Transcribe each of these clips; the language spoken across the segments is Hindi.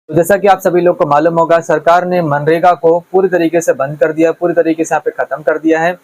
तो जैसा कि आप सभी लोग को मालूम होगा, सरकार ने मनरेगा को पूरी तरीके से बंद कर दिया, पूरी तरीके से यहाँ पे खत्म कर दिया है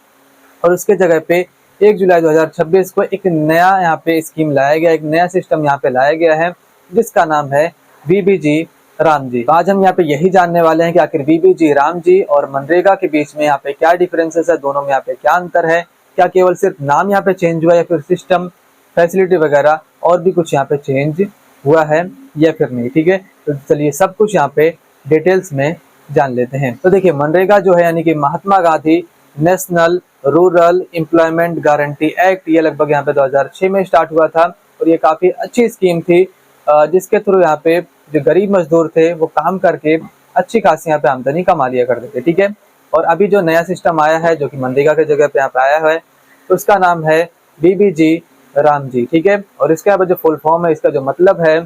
और उसके जगह पे 1 जुलाई 2026 को एक नया यहाँ पे स्कीम लाया गया, एक नया सिस्टम यहाँ पे लाया गया है जिसका नाम है वीबीजी रामजी। आज हम यहाँ पे यही जानने वाले हैं कि आखिर वीबीजी रामजी और मनरेगा के बीच में यहाँ पे क्या डिफरेंसेस है, दोनों में यहाँ पे क्या अंतर है, क्या केवल सिर्फ नाम यहाँ पे चेंज हुआ या फिर सिस्टम, फैसिलिटी वगैरह और भी कुछ यहाँ पे चेंज हुआ है या फिर नहीं। ठीक है, तो चलिए सब कुछ यहाँ पे डिटेल्स में जान लेते हैं। तो देखिए, मनरेगा जो है यानी कि Mahatma Gandhi national rural employment guarantee act, ये लगभग यहाँ पे 2006 में स्टार्ट हुआ था और ये काफी अच्छी स्कीम थी जिसके थ्रू यहाँ पे जो गरीब मजदूर थे वो काम करके अच्छी खासी यहाँ पे आमदनी कमा लिया करते थे। ठीक है, और अभी जो नया सिस्टम आया है जो कि मनरेगा के जगह पे यहाँ पे आया है, तो उसका नाम है वीबीजी रामजी। ठीक है, और इसके अलावा जो फुल फॉर्म है, इसका जो मतलब है,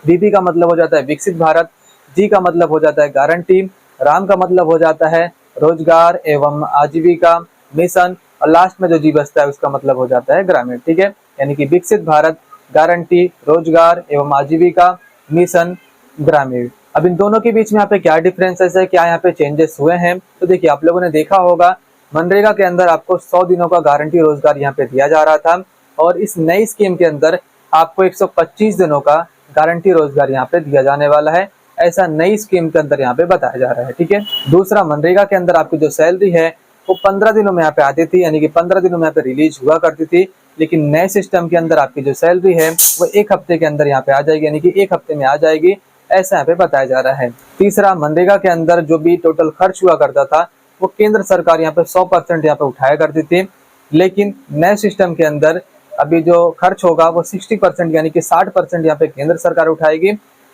वीबी का मतलब हो जाता है विकसित भारत, जी का मतलब हो जाता है गारंटी, राम का मतलब हो जाता है रोजगार एवं आजीविका मिशन और लास्ट में जो जी बचता है उसका मतलब हो जाता है ग्रामीण। ठीक है, यानी कि विकसित भारत, गारंटी, रोजगार एवं आजीविका मिशन, ग्रामीण। अब इन दोनों के बीच में यहाँ पे क्या डिफरेंसेस है, क्या यहाँ पे चेंजेस हुए हैं, तो देखिए आप लोगों ने देखा होगा मनरेगा के अंदर आपको 100 दिनों का गारंटी रोजगार यहाँ पे दिया जा रहा था और इस नई स्कीम के अंदर आपको 125 दिनों का गारंटी रोजगार यहाँ पे दिया जाने वाला है, ऐसा नई स्कीम के अंदर यहाँ पे बताया जा रहा है। ठीक है, दूसरा, मनरेगा के अंदर आपकी जो सैलरी है वो 15 दिनों में यहाँ पे आती थी, यानी कि 15 दिनों में यहाँ पे रिलीज हुआ करती थी, लेकिन नए सिस्टम के अंदर आपकी जो सैलरी है वो 1 हफ्ते के अंदर यहाँ पे आ जाएगी, यानी कि 1 हफ्ते में आ जाएगी, ऐसा यहाँ पे बताया जा रहा है। तीसरा, मनरेगा के अंदर जो भी टोटल खर्च हुआ करता था वो केंद्र सरकार यहाँ पे 100% यहाँ पे उठाया करती थी, लेकिन नए सिस्टम के अंदर अभी जो खर्च होगा वो 60% यानी कि 60% यहाँ पे केंद्र सरकार उठाएगी,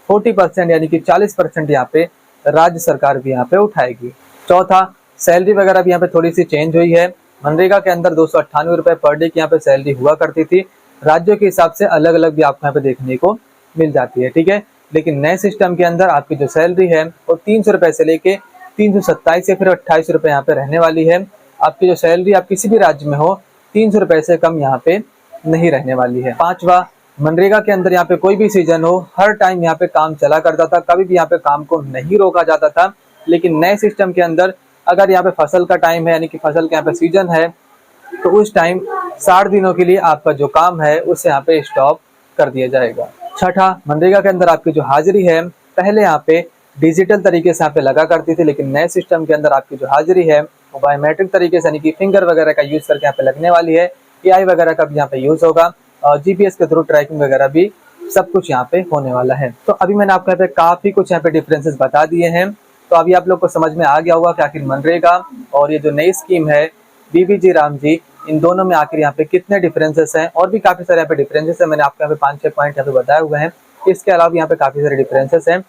40% यानी कि 40% यहाँ पे राज्य सरकार भी यहाँ पे उठाएगी। चौथा, सैलरी वगैरह भी यहाँ पे थोड़ी सी चेंज हुई है। मनरेगा के अंदर 298 रुपए पर डे की यहाँ पे सैलरी हुआ करती थी, राज्यों के हिसाब से अलग अलग भी आपको यहाँ पे देखने को मिल जाती है। ठीक है, लेकिन नए सिस्टम के अंदर आपकी जो सैलरी है वो 300 रुपए से लेके 327 या फिर 28 रुपए यहाँ पे रहने वाली है। आपकी जो सैलरी आप किसी भी राज्य में हो 300 रुपए से कम यहाँ पे नहीं रहने वाली है। पांचवा, मनरेगा के अंदर यहाँ पे कोई भी सीजन हो, हर टाइम यहाँ पे काम चला करता था, कभी भी यहाँ पे काम को नहीं रोका जाता था, लेकिन नए सिस्टम के अंदर अगर यहाँ पे फसल का टाइम है यानी कि फसल का यहाँ पे सीजन है तो उस टाइम 60 दिनों के लिए आपका जो काम है उसे यहाँ पे स्टॉप कर दिया जाएगा। छठा, मनरेगा के अंदर आपकी जो हाजिरी है पहले यहाँ पे डिजिटल तरीके से यहाँ पे लगा करती थी, लेकिन नए सिस्टम के अंदर आपकी जो हाजिरी है वो बायोमेट्रिक तरीके से यानी कि फिंगर वगैरह का यूज करके यहाँ पे लगने वाली है, एआई वगैरह का भी यहाँ पे यूज होगा और जीपीएस के थ्रू ट्रैकिंग वगैरह भी सब कुछ यहाँ पे होने वाला है। तो अभी मैंने आपको यहाँ पे काफी कुछ यहाँ पे डिफरेंसेस बता दिए हैं, तो अभी आप लोग को समझ में आ गया होगा कि आखिर मनरेगा और ये जो नई स्कीम है वीबीजी रामजी, इन दोनों में आखिर यहाँ पे कितने डिफरेंसेस हैं। और भी काफी सारे यहाँ पे डिफरेंसेस है, मैंने आपको यहाँ पे 5-6 पॉइंट यहाँ पे बताए हुए हैं। इसके अलावा यहाँ पे काफी सारे डिफरेंसेस हैं,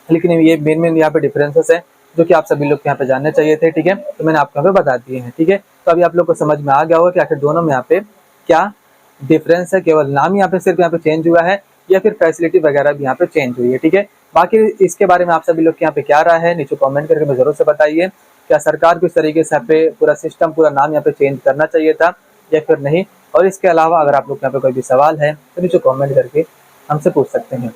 लेकिन ये मेन यहाँ पे डिफरेंसेस है जो कि आप सभी लोग यहाँ पे जानने चाहिए थे। ठीक है, तो मैंने आपको यहाँ पे बता दिए हैं। ठीक है, तो अभी आप लोग को समझ में आ गया होगा कि आखिर दोनों में यहाँ पे क्या डिफरेंस है, केवल नाम यहाँ पे सिर्फ यहाँ पे चेंज हुआ है या फिर फैसिलिटी वगैरह भी यहाँ पे चेंज हुई है। ठीक है, बाकी इसके बारे में आप सभी लोग यहाँ पे क्या राय है नीचे कमेंट करके मैं जरूर से बताइए। क्या सरकार को इस तरीके से यहाँ पे पूरा सिस्टम, पूरा नाम यहाँ पे चेंज करना चाहिए था या फिर नहीं। और इसके अलावा अगर आप लोग यहाँ पे कोई भी सवाल है तो नीचे कमेंट करके हमसे पूछ सकते हैं।